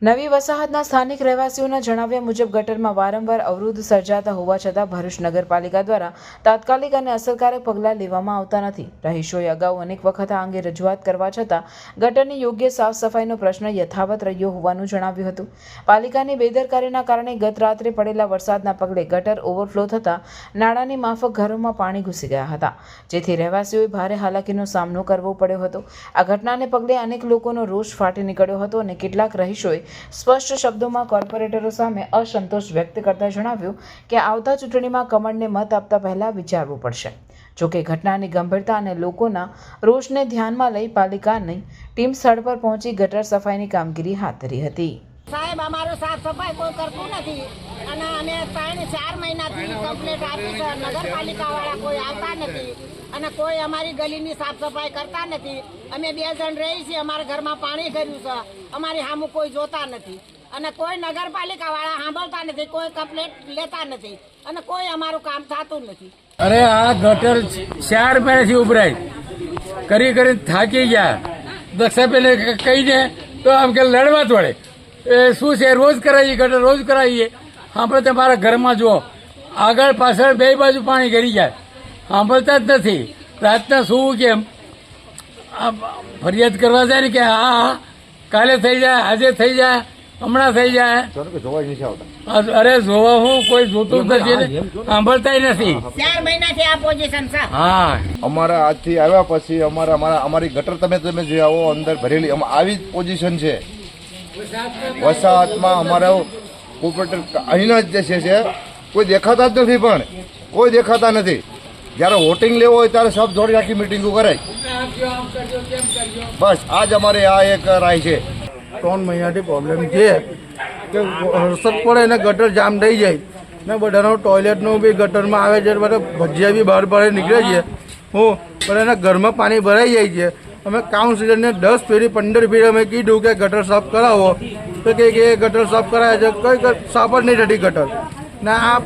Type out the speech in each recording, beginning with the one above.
નવી વસાહતના સ્થાનિક રહેવાસીઓના જણાવ્યા મુજબ ગટરમાં વારંવાર અવરોધ સર્જાતા હોવા છતાં ભરૂચ નગરપાલિકા દ્વારા તાત્કાલિક અને અસરકારક પગલાં લેવામાં આવતા નથી। રહીશોએ અગાઉ અનેક વખત આ અંગે રજૂઆત કરવા છતાં ગટરની યોગ્ય સાફ સફાઈનો પ્રશ્ન યથાવત રહ્યો હોવાનું જણાવ્યું હતું। પાલિકાની બેદરકારીના કારણે ગત રાત્રે પડેલા વરસાદના પગલે ગટર ઓવરફ્લો થતાં નાળાની માફક ઘરોમાં પાણી ઘૂસી ગયા હતા, જેથી રહેવાસીઓએ ભારે હાલાકીનો સામનો કરવો પડ્યો હતો। આ ઘટનાને પગલે અનેક લોકોનો રોષ ફાટી નીકળ્યો હતો અને કેટલાક રહીશોએ સ્પષ્ટ શબ્દોમાં કોર્પોરેટરો સામે અસંતોષ વ્યક્ત કરતા જણાવ્યું કે આવતા ચૂંટણીમાં કમળને મત આપતા પહેલા વિચારવું પડશે। જોકે ઘટનાની ગંભીરતા અને લોકોના રોષને ધ્યાનમાં લઈ પાલિકાની ટીમ સ્થળ પર પહોંચી ગટર સફાઈની કામગીરી હાથ ધરી હતી। સાહેબ, અમારું સાફ સફાઈ કોઈ કરતું નથી અને અમે 3-4 મહિનાથી કમ્પ્લેટ આપી છે। નગરપાલિકાવાળા કોઈ આવતા નથી અને કોઈ અમારી ગલીની સાફ સફાઈ કરતા નથી। અમે 2 જણ રહી છીએ, અમારા ઘરમાં પાણી ગયું છે, અમારી સામું કોઈ જોતા નથી અને કોઈ નગરપાલિકાવાળા સાંભળતા નથી, કોઈ કમ્પ્લેટ લેતા નથી અને કોઈ અમારું કામ થતું નથી। અરે આ ગટર 4 મહિનાથી ઉભરાય કરી થાકી ગયા। દક્ષા પેલે કહીને તો આમ કે લડવા તોડે એ શું છે, રોજ કરાવીએ ગટર રોજ કરાવીએ। આપણે તમારા ઘરમાં જુઓ, આગળ પાછળ 2 બાજુ પાણી ગરી જાય, સાંભળતા જ નથી। રાતના શું કેમ ફરિયાદ કરવા જાય ને કે હા કાલે થઈ જાય, આજે થઈ જાય, હમણાં થઈ જાય। અરે જોવા હું કોઈ જોતું જ નથી, સાંભળતા નથી। 4 મહિનાથી આ પોઝિશન છે। હા, અમારા આજથી આવ્યા પછી અમારી ગટર તમે જે આવો અંદર ભરેલી આવી જ પોઝિશન છે। વસાહતમાં અમારા કોર્પોરેટર અહીંના જ છે, કોઈ દેખાતા જ નથી, પણ કોઈ દેખાતા નથી। જ્યારે વોટિંગ લેવો હોય ત્યારે સબ જોડી રાખી મિટિંગો કરાય। બસ આજ અમારે આ એક રાય છે। 3 મહિનાથી પ્રોબ્લેમ છે કે વરસાદ પડે ને ગટર જામ થઈ જાય ને બધાનો ટોયલેટનું બી ગટરમાં આવે છે, બધા ભજીયા બી બહાર બહાર નીકળે છે। હું પણ એના ઘરમાં પાણી ભરાઈ જાય છે। અમે કાઉન્સિલરને 10 ફેરી 15 ફેરી અમે કીધું કે ગટર સાફ કરાવો, તો કે ગટર સાફ કરાવે છે, કોઈ સાફ જ નહીં થતી ગટર ને। આ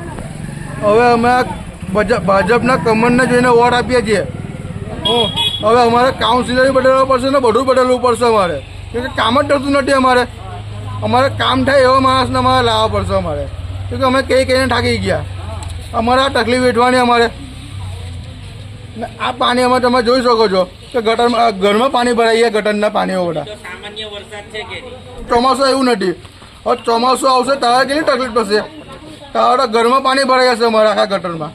હવે અમે ભાજપના કમળને જોઈને વોટ આપીએ છીએ। હવે અમારે કાઉન્સિલર બદલવા પડશે ને બધું બદલવું પડશે અમારે, કેમ કે કામ જ થતું નથી। અમારે કામ થાય એવો માણસને અમારે લાવવા પડશે અમારે, કેમ કે અમે કહીને થાકી ગયા। અમારે આ તકલીફ વેઠવાની અમારે આ પાણી અમે તમે જોઈ શકો છો કે ગટરમાં ઘરમાં પાણી ભરાઈ ગયા, ગટરના પાણીઓ બધા। ચોમાસું એવું નથી, હવે ચોમાસું આવશે ત્યારે કેટલી તકલીફ પડશે, ત્યારે ઘરમાં પાણી ભરાઈ જશે અમારા આખા ગટરમાં।